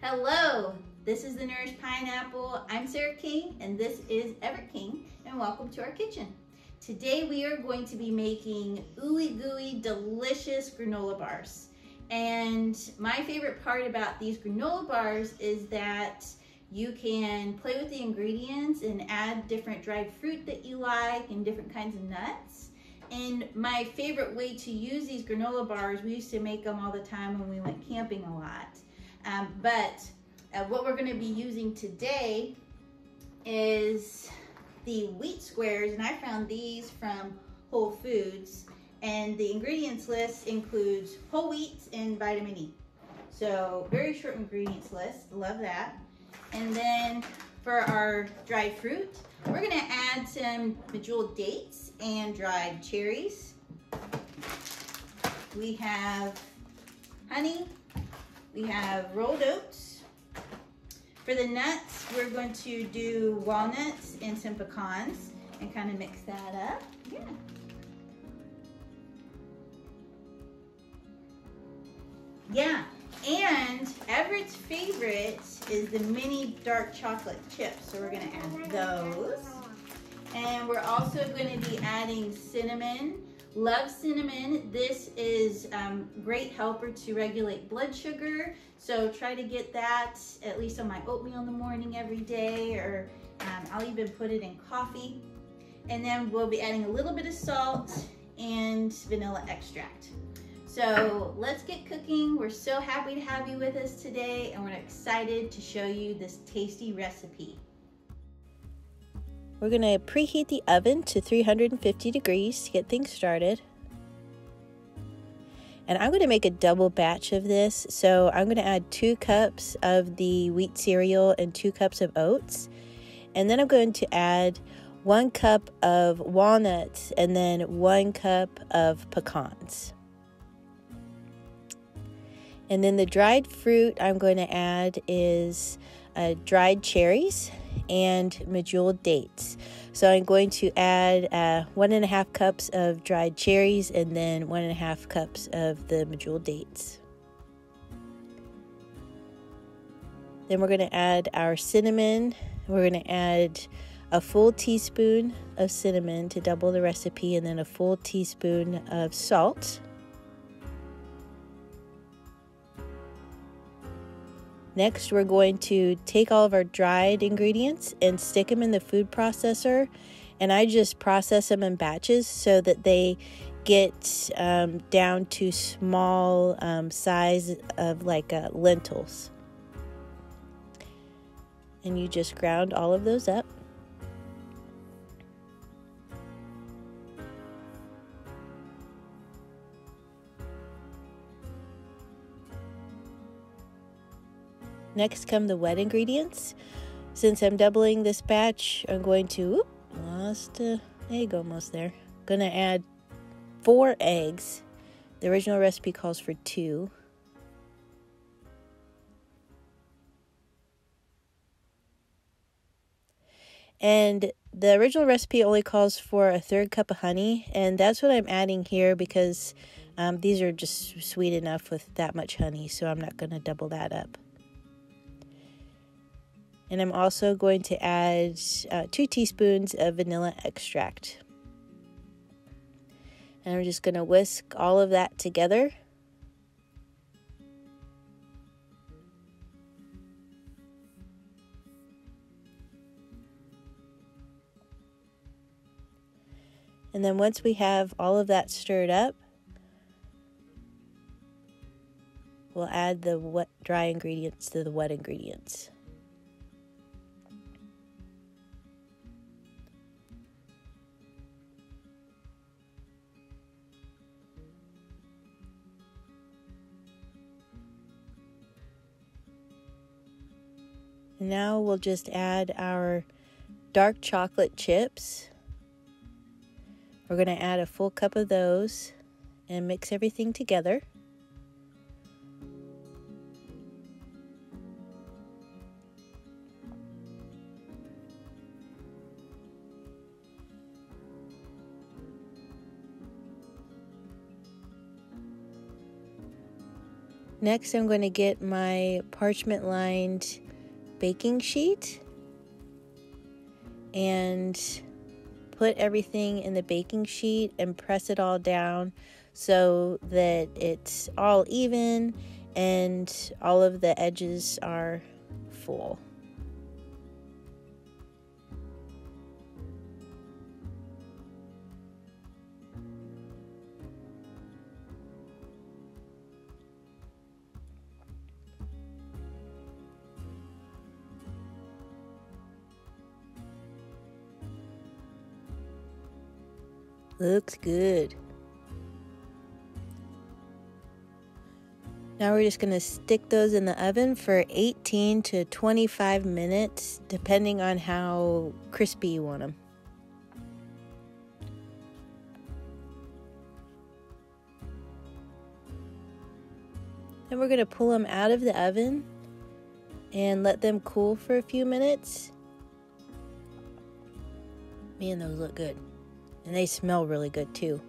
Hello, this is the Nourished Pineapple. I'm Sarah King and this is Everett King, and welcome to our kitchen. Today we are going to be making ooey gooey delicious granola bars. And my favorite part about these granola bars is that you can play with the ingredients and add different dried fruit that you like and different kinds of nuts. And my favorite way to use these granola bars, we used to make them all the time when we went camping a lot. But what we're going to be using today is the wheat squares, and I found these from Whole Foods, and the ingredients list includes whole wheat and vitamin E. So very short ingredients list, love that. And then for our dried fruit, we're going to add some medjool dates and dried cherries. We have honey. We have rolled oats. For the nuts, we're going to do walnuts and some pecans and kind of mix that up. Yeah. Yeah, and Everett's favorite is the mini dark chocolate chips. So we're gonna add those. And we're also gonna be adding cinnamon. Love cinnamon. This is great helper to regulate blood sugar. So try to get that at least on my oatmeal in the morning every day, or I'll even put it in coffee. And then we'll be adding a little bit of salt and vanilla extract. So let's get cooking. We're so happy to have you with us today, and we're excited to show you this tasty recipe. We're going to preheat the oven to 350 degrees to get things started. And I'm going to make a double batch of this. So I'm going to add 2 cups of the wheat cereal and 2 cups of oats. And then I'm going to add 1 cup of walnuts and then 1 cup of pecans. And then the dried fruit I'm going to add is dried cherries and medjool dates. So I'm going to add 1.5 cups of dried cherries and then 1.5 cups of the medjool dates. Then we're going to add our cinnamon. We're going to add a full teaspoon of cinnamon to double the recipe, and then a full teaspoon of salt. Next, we're going to take all of our dried ingredients and stick them in the food processor. And I just process them in batches so that they get down to small size of like lentils. And you just ground all of those up. Next come the wet ingredients. Since I'm doubling this batch, I'm going to, lost an egg almost there. Gonna add 4 eggs. The original recipe calls for 2. And the original recipe only calls for a 1/3 cup of honey, and that's what I'm adding here because these are just sweet enough with that much honey, so I'm not gonna double that up. And I'm also going to add 2 teaspoons of vanilla extract. And I'm just going to whisk all of that together. And then once we have all of that stirred up, we'll add the dry ingredients to the wet ingredients. Now we'll just add our dark chocolate chips. We're going to add a full cup of those and mix everything together. Next, I'm going to get my parchment lined baking sheet and put everything in the baking sheet and press it all down so that it's all even and all of the edges are full. Looks good. Now we're just going to stick those in the oven for 18 to 25 minutes, depending on how crispy you want them. Then we're going to pull them out of the oven and let them cool for a few minutes. Man, those look good. And they smell really good too.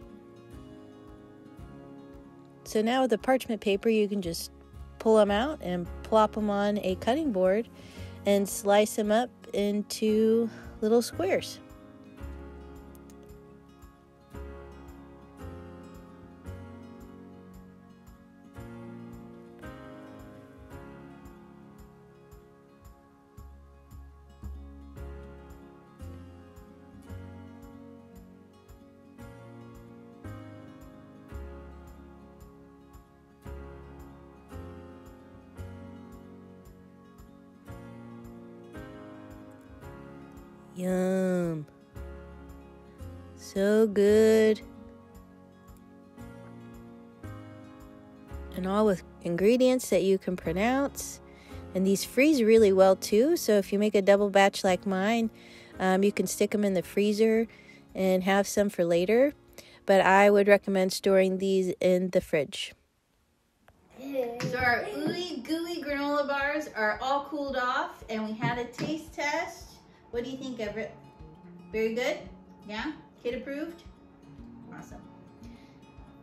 So now with the parchment paper, you can just pull them out and plop them on a cutting board and slice them up into little squares. Yum. So good. And all with ingredients that you can pronounce. And these freeze really well too. So if you make a double batch like mine, you can stick them in the freezer and have some for later. But I would recommend storing these in the fridge. So our Ooey Gooey granola bars are all cooled off and we had a taste test. What do you think, Everett? Very good? Yeah? Kid approved? Awesome.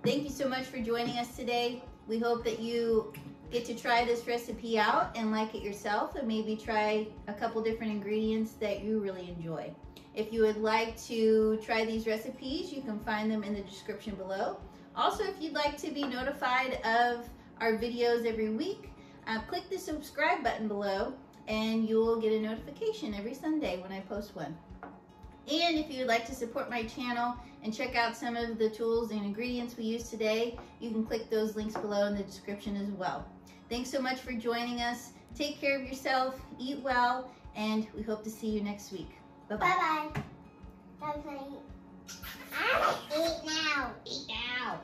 Thank you so much for joining us today. We hope that you get to try this recipe out and like it yourself and maybe try a couple different ingredients that you really enjoy. If you would like to try these recipes, you can find them in the description below. Also, if you'd like to be notified of our videos every week, click the subscribe button below and you'll get a notification every Sunday when I post one. And if you would like to support my channel and check out some of the tools and ingredients we used today, you can click those links below in the description as well. Thanks so much for joining us. Take care of yourself, eat well, and we hope to see you next week. Bye-bye. Bye-bye. Eat now. Eat now.